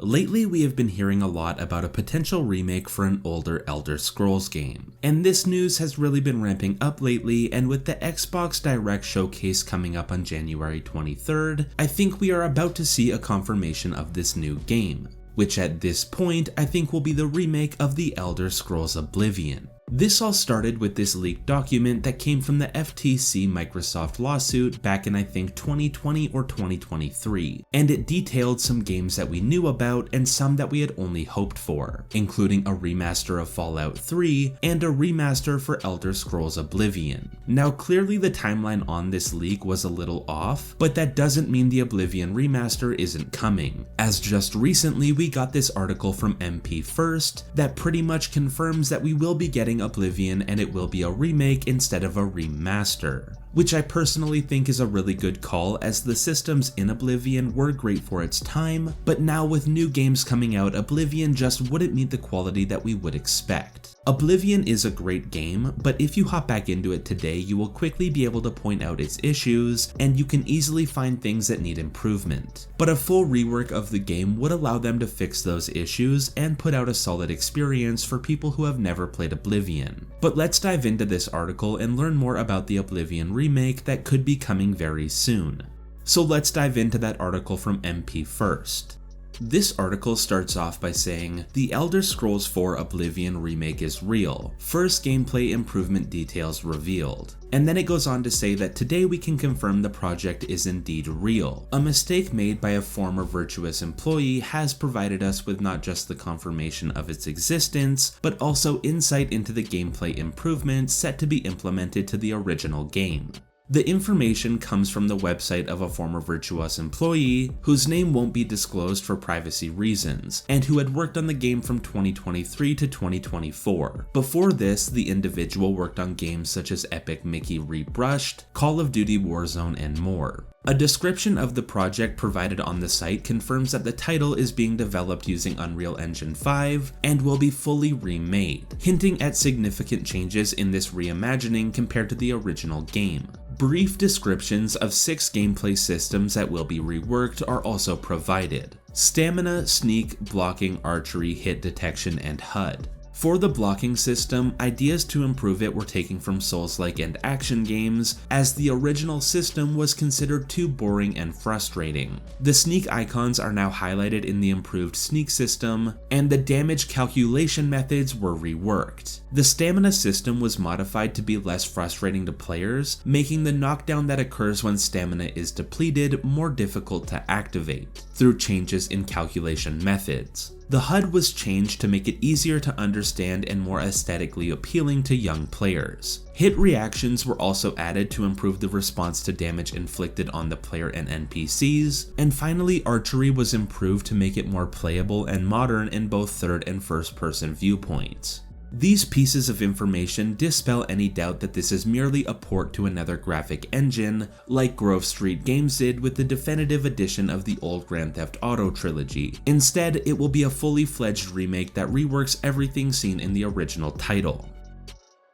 Lately, we have been hearing a lot about a potential remake for an older Elder Scrolls game, and this news has really been ramping up lately, and with the Xbox Direct Showcase coming up on January 23rd, I think we are about to see a confirmation of this new game, which at this point I think will be the remake of the Elder Scrolls Oblivion. This all started with this leaked document that came from the FTC Microsoft lawsuit back in I think 2020 or 2023, and it detailed some games that we knew about and some that we had only hoped for, including a remaster of Fallout 3 and a remaster for Elder Scrolls Oblivion. Now clearly the timeline on this leak was a little off, but that doesn't mean the Oblivion remaster isn't coming, as just recently we got this article from MP First that pretty much confirms that we will be getting Oblivion and it will be a remake instead of a remaster, which I personally think is a really good call, as the systems in Oblivion were great for its time, but now with new games coming out, Oblivion just wouldn't meet the quality that we would expect. Oblivion is a great game, but if you hop back into it today, you will quickly be able to point out its issues, and you can easily find things that need improvement. But a full rework of the game would allow them to fix those issues and put out a solid experience for people who have never played Oblivion. But let's dive into this article and learn more about the Oblivion remake that could be coming very soon. So let's dive into that article from MP First. This article starts off by saying, "The Elder Scrolls 4 Oblivion remake is real. First gameplay improvement details revealed." And then it goes on to say that today we can confirm the project is indeed real. A mistake made by a former Virtuous employee has provided us with not just the confirmation of its existence, but also insight into the gameplay improvements set to be implemented to the original game. The information comes from the website of a former Virtuous employee, whose name won't be disclosed for privacy reasons, and who had worked on the game from 2023 to 2024. Before this, the individual worked on games such as Epic Mickey Rebrushed, Call of Duty Warzone, and more. A description of the project provided on the site confirms that the title is being developed using Unreal Engine 5 and will be fully remade, hinting at significant changes in this reimagining compared to the original game. Brief descriptions of 6 gameplay systems that will be reworked are also provided: stamina, sneak, blocking, archery, hit detection, and HUD. For the blocking system, ideas to improve it were taken from Souls-like and action games, as the original system was considered too boring and frustrating. The sneak icons are now highlighted in the improved sneak system, and the damage calculation methods were reworked. The stamina system was modified to be less frustrating to players, making the knockdown that occurs when stamina is depleted more difficult to activate, through changes in calculation methods. The HUD was changed to make it easier to understand and more aesthetically appealing to young players. Hit reactions were also added to improve the response to damage inflicted on the player and NPCs, and finally archery was improved to make it more playable and modern in both third and first person viewpoints. These pieces of information dispel any doubt that this is merely a port to another graphic engine, like Grove Street Games did with the definitive edition of the old Grand Theft Auto trilogy. Instead, it will be a fully fledged remake that reworks everything seen in the original title.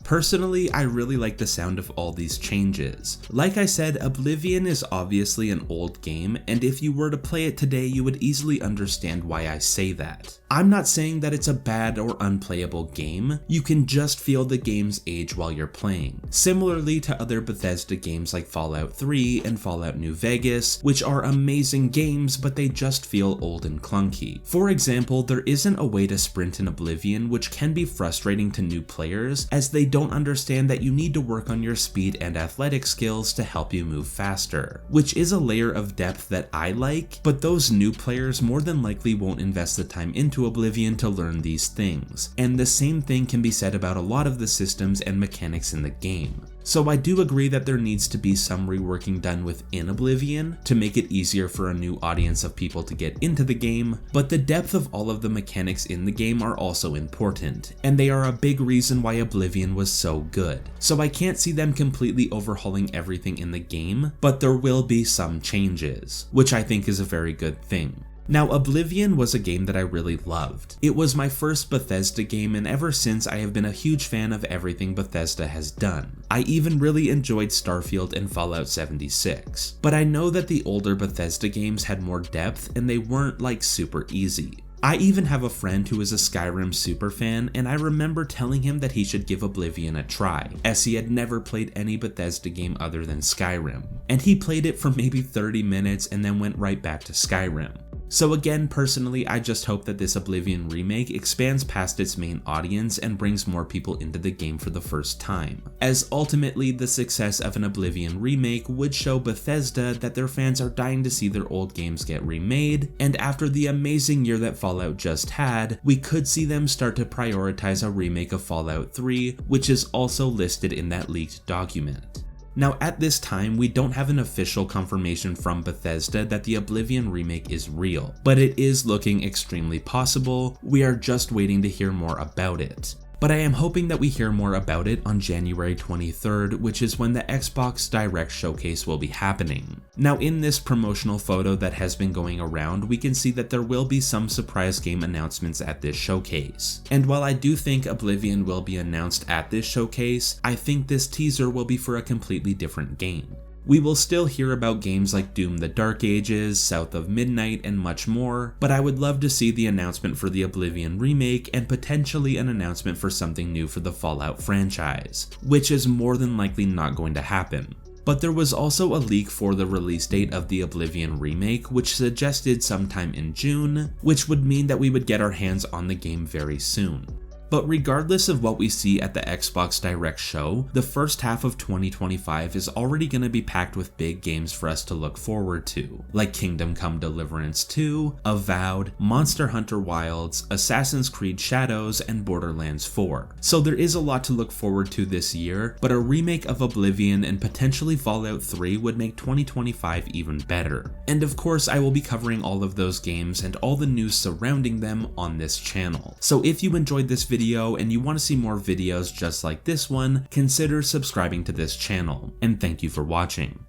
Personally, I really like the sound of all these changes. Like I said, Oblivion is obviously an old game, and if you were to play it today, you would easily understand why I say that. I'm not saying that it's a bad or unplayable game, you can just feel the game's age while you're playing. Similarly to other Bethesda games like Fallout 3 and Fallout New Vegas, which are amazing games, but they just feel old and clunky. For example, there isn't a way to sprint in Oblivion, which can be frustrating to new players, as they don't understand that you need to work on your speed and athletic skills to help you move faster, which is a layer of depth that I like, but those new players more than likely won't invest the time into Oblivion to learn these things, and the same thing can be said about a lot of the systems and mechanics in the game. So I do agree that there needs to be some reworking done within Oblivion to make it easier for a new audience of people to get into the game, but the depth of all of the mechanics in the game are also important, and they are a big reason why Oblivion was so good. So I can't see them completely overhauling everything in the game, but there will be some changes, which I think is a very good thing. Now, Oblivion was a game that I really loved. It was my first Bethesda game, and ever since I have been a huge fan of everything Bethesda has done. I even really enjoyed Starfield and Fallout 76. But I know that the older Bethesda games had more depth and they weren't like super easy. I even have a friend who is a Skyrim superfan, and I remember telling him that he should give Oblivion a try, as he had never played any Bethesda game other than Skyrim. And he played it for maybe 30 minutes and then went right back to Skyrim. So again, personally, I just hope that this Oblivion remake expands past its main audience and brings more people into the game for the first time, as ultimately the success of an Oblivion remake would show Bethesda that their fans are dying to see their old games get remade, and after the amazing year that Fallout just had, we could see them start to prioritize a remake of Fallout 3, which is also listed in that leaked document. Now, at this time, we don't have an official confirmation from Bethesda that the Oblivion remake is real, but it is looking extremely possible. We are just waiting to hear more about it. But I am hoping that we hear more about it on January 23rd, which is when the Xbox Direct Showcase will be happening. Now, in this promotional photo that has been going around, we can see that there will be some surprise game announcements at this showcase. And while I do think Oblivion will be announced at this showcase, I think this teaser will be for a completely different game. We will still hear about games like Doom: The Dark Ages, South of Midnight, and much more, but I would love to see the announcement for the Oblivion remake and potentially an announcement for something new for the Fallout franchise, which is more than likely not going to happen. But there was also a leak for the release date of the Oblivion remake, which suggested sometime in June, which would mean that we would get our hands on the game very soon. But regardless of what we see at the Xbox Direct show, the first half of 2025 is already going to be packed with big games for us to look forward to, like Kingdom Come Deliverance 2, Avowed, Monster Hunter Wilds, Assassin's Creed Shadows, and Borderlands 4. So there is a lot to look forward to this year, but a remake of Oblivion and potentially Fallout 3 would make 2025 even better. And of course, I will be covering all of those games and all the news surrounding them on this channel. So if you enjoyed this video and you want to see more videos just like this one, consider subscribing to this channel, and thank you for watching.